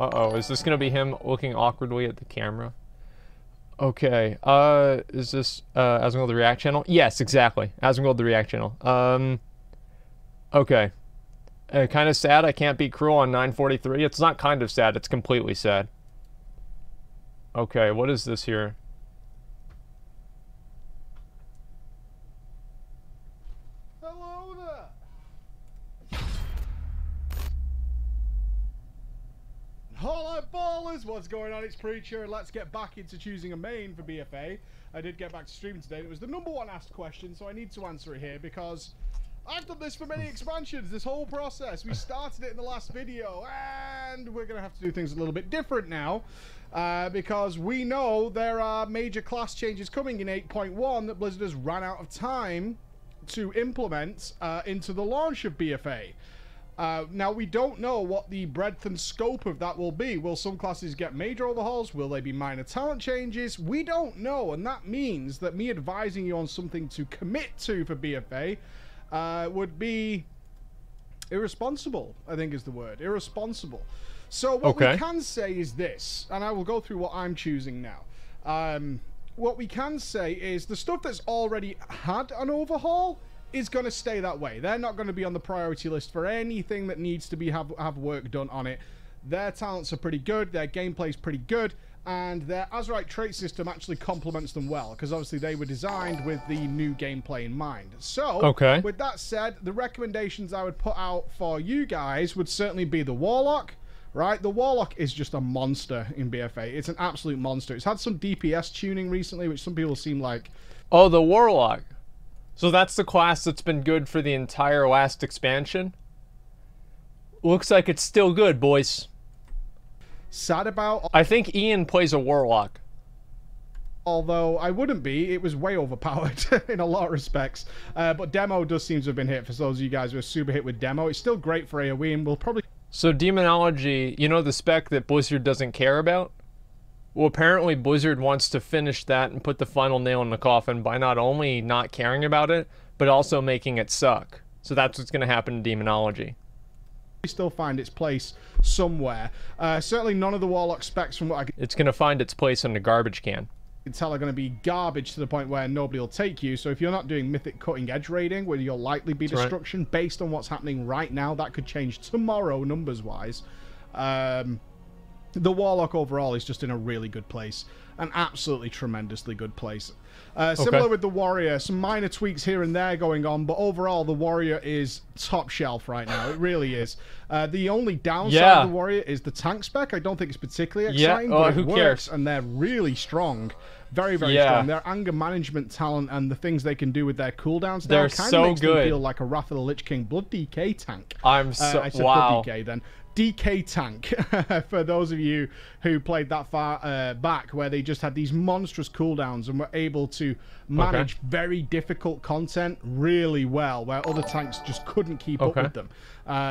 Uh-oh, is this gonna be him looking awkwardly at the camera? Okay, is this, Asmongold the React channel? Yes, exactly. Asmongold the React channel. Okay. Kind of sad I can't be cruel on 943. It's not kind of sad, it's completely sad. Okay, what is this here? Hello there! Alright ballers, what's going on? It's Preacher, and let's get back into choosing a main for BfA. I did get back to streaming today, and it was the #1 asked question, so I need to answer it here because I've done this for many expansions, this whole process. We started it in the last video, and we're going to have to do things a little bit different now. Because we know there are major class changes coming in 8.1 that Blizzard has run out of time to implement into the launch of BfA. Now, we don't know what the breadth and scope of that will be. Will some classes get major overhauls? Will they be minor talent changes? We don't know, and that means that me advising you on something to commit to for BfA would be irresponsible, I think is the word. Irresponsible. So what we can say is this, and I will go through what I'm choosing now. What we can say is the stuff that's already had an overhaul is going to stay that way. They're not going to be on the priority list for anything that needs to be have work done on it. Their talents are pretty good, their gameplay's pretty good, and their Azeroth trait system actually complements them well, because obviously they were designed with the new gameplay in mind. So, with that said, the recommendations I would put out for you guys would certainly be the Warlock, right? The Warlock is just a monster in BfA. It's an absolute monster. It's had some DPS tuning recently, which some people seem like... Oh, the Warlock. So that's the class that's been good for the entire last expansion? Looks like it's still good, boys. Sad about... I think Ian plays a Warlock. Although I wouldn't be, it was way overpowered in a lot of respects. But Demo does seem to have been hit for those of you guys who are super hit with Demo. It's still great for AoE, and we'll probably... So Demonology, you know the spec that Blizzard doesn't care about? Well, apparently Blizzard wants to finish that and put the final nail in the coffin by not only not caring about it, but also making it suck. So that's what's going to happen to Demonology. Still find its place somewhere. Certainly none of the Warlock specs from what I can... It's going to find its place in the garbage can. Tell are going to be garbage to the point where nobody will take you. So if you're not doing mythic cutting edge raiding, where you'll likely be destruction based on what's happening right now, that could change tomorrow numbers wise. The Warlock overall is just in a really good place. An absolutely tremendously good place. Similar with the Warrior, some minor tweaks here and there going on, but overall the Warrior is top shelf right now. It really is. The only downside of the Warrior is the tank spec. I don't think it's particularly exciting, but it works, and they're really strong. Very, very strong. Their anger management talent and the things they can do with their cooldowns now kind of makes them feel like a Wrath of the Lich King Blood DK tank. I said Blood DK then. DK tank, for those of you who played that far back, where they just had these monstrous cooldowns and were able to manage very difficult content really well, where other tanks just couldn't keep up with them.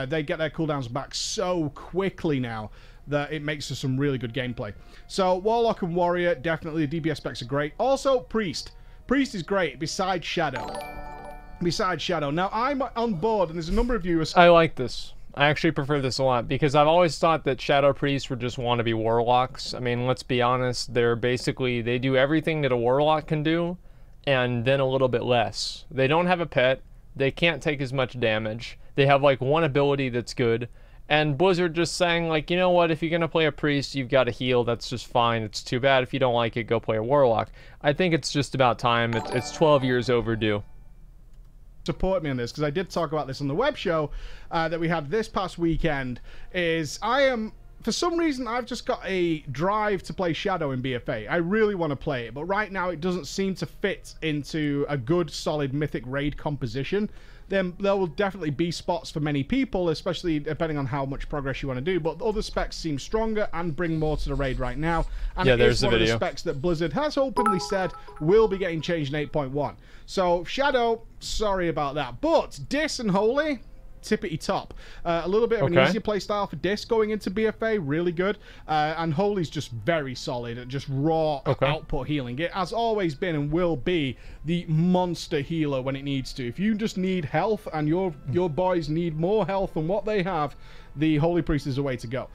They get their cooldowns back so quickly now that it makes for some really good gameplay. So Warlock and Warrior, definitely the DPS specs are great. Also Priest. Priest is great, besides Shadow. Now I'm on board, and there's a number of you... I like this. I actually prefer this a lot, because I've always thought that Shadow Priests were just wannabe Warlocks. I mean, let's be honest, they're basically, they do everything that a Warlock can do, and then a little bit less. They don't have a pet, they can't take as much damage, they have like one ability that's good, and Blizzard just saying like, you know what, if you're gonna play a Priest, you've got to heal, that's just fine, it's too bad, if you don't like it, go play a Warlock. I think it's just about time, it's 12 years overdue. Support me on this, because I did talk about this on the web show that we had this past weekend, is I am, for some reason, I've just got a drive to play Shadow in BfA. I really want to play it, but right now it doesn't seem to fit into a good, solid Mythic raid composition. Then there will definitely be spots for many people, especially depending on how much progress you want to do, but other specs seem stronger and bring more to the raid right now. And yeah, there's one of the specs that Blizzard has openly said will be getting changed in 8.1. So Shadow, sorry about that. But Dis and Holy, tippity top. A little bit of an easier play style for Dis going into BfA, really good. And Holy's just very solid at just raw output healing. It has always been and will be the monster healer when it needs to. If you just need health and your boys need more health than what they have, the Holy Priest is the way to go.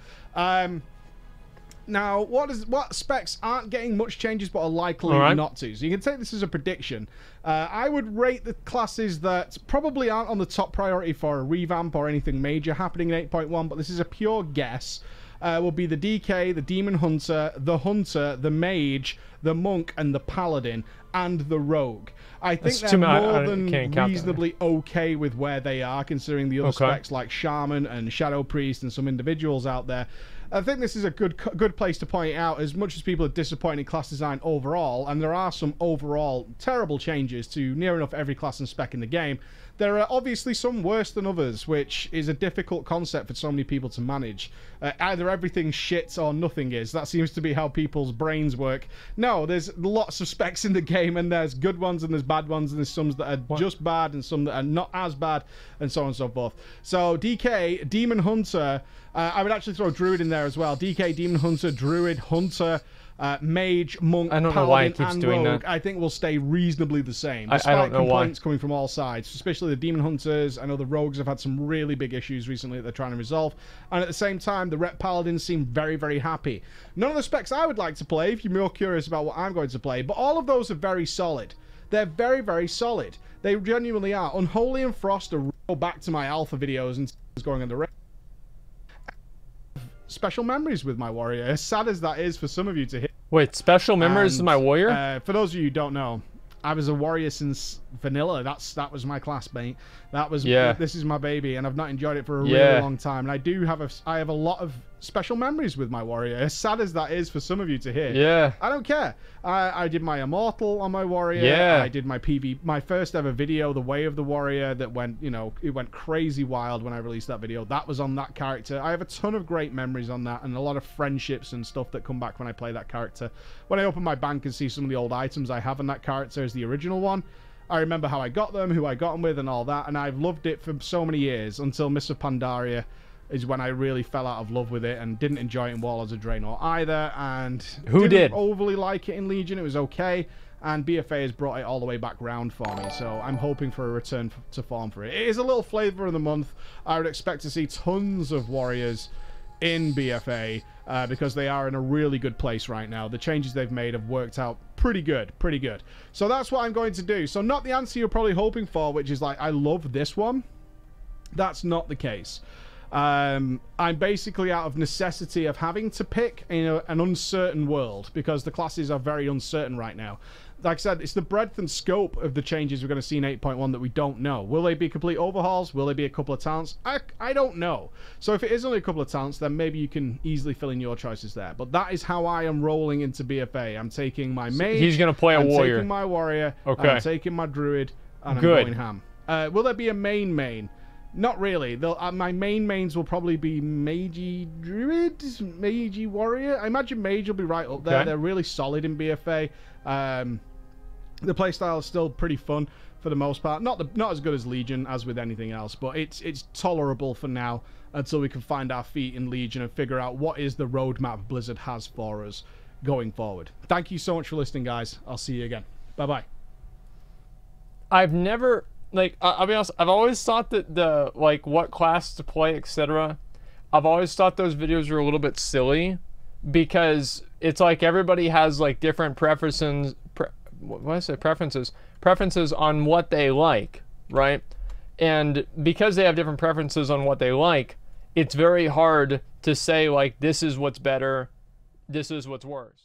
Now, what specs aren't getting much changes but are likely not to? So you can take this as a prediction. I would rate the classes that probably aren't on the top priority for a revamp or anything major happening in 8.1, but this is a pure guess. Will be the DK, the Demon Hunter, the Mage, the Monk, and the Paladin, and the Rogue. I think they're more than reasonably okay with where they are, considering the other specs like Shaman and Shadow Priest and some individuals out there. I think this is a good place to point out, as much as people are disappointed in class design overall, and there are some overall terrible changes to near enough every class and spec in the game, there are obviously some worse than others, which is a difficult concept for so many people to manage. Either everything's shit or nothing is. That seems to be how people's brains work. No, there's lots of specs in the game, and there's good ones and there's bad ones, and there's some that are just bad and some that are not as bad, and so on and so forth. So DK, Demon Hunter, I would actually throw Druid in there as well. DK, Demon Hunter, Druid, Hunter, Mage, Monk, Paladin, and Rogue, I think will stay reasonably the same. Despite complaints coming from all sides, especially the Demon Hunters. I know the Rogues have had some really big issues recently that they're trying to resolve. And at the same time, the Rep Paladins seem very, very happy. None of the specs I would like to play, if you're more curious about what I'm going to play, but all of those are very solid. They're very, very solid. They genuinely are. Unholy and Frost are back to my alpha videos and going on the special memories with my warrior, as sad as that is for some of you to hear. Wait, special memories with my warrior? For those of you who don't know, I was a warrior since vanilla. That was my classmate. That was this is my baby, and I've not enjoyed it for a really long time. And I have a lot of special memories with my warrior, as sad as that is for some of you to hear. Yeah, I don't care. I did my immortal on my warrior. Yeah, I did my my first ever video, the way of the warrior, that went, you know, it went crazy wild when I released that video. That was on that character. I have a ton of great memories on that, and a lot of friendships and stuff that come back when I play that character. When I open my bank and see some of the old items I have on that character as the original one, I remember how I got them, who I got them with, and all that, and I've loved it for so many years, until Mists of Pandaria is when I really fell out of love with it and didn't enjoy it in Warlords of Draenor either, and didn't overly like it in Legion. It was okay, and BfA has brought it all the way back round for me, so I'm hoping for a return to form for it. It is a little flavour of the month. I would expect to see tons of warriors in BfA, because they are in a really good place right now. The changes they've made have worked out pretty good. So that's what I'm going to do. So not the answer you're probably hoping for, which is like, I love this one. That's not the case. I'm basically out of necessity of having to pick in an uncertain world, because the classes are very uncertain right now. Like I said, it's the breadth and scope of the changes we're going to see in 8.1 that we don't know. Will they be complete overhauls? Will they be a couple of talents? I don't know. So if it is only a couple of talents, then maybe you can easily fill in your choices there. But that is how I am rolling into BfA. I'm taking my mage. He's going to play a warrior. I'm taking my warrior. Okay. I'm taking my druid. And I'm going ham. Will there be a main? Not really. My mains will probably be Magey Druid, Magey Warrior. I imagine Mage will be right up there. They're really solid in BfA. The playstyle is still pretty fun for the most part. Not as good as Legion as with anything else, but it's tolerable for now until we can find our feet in Legion and figure out what is the roadmap Blizzard has for us going forward. Thank you so much for listening, guys. I'll see you again. Bye-bye. I've never... Like, I'll be honest, I've always thought that like, what class to play, etc. I've always thought those videos were a little bit silly, because it's like everybody has, like, different preferences, preferences on what they like, right? And because they have different preferences on what they like, it's very hard to say, like, this is what's better, this is what's worse.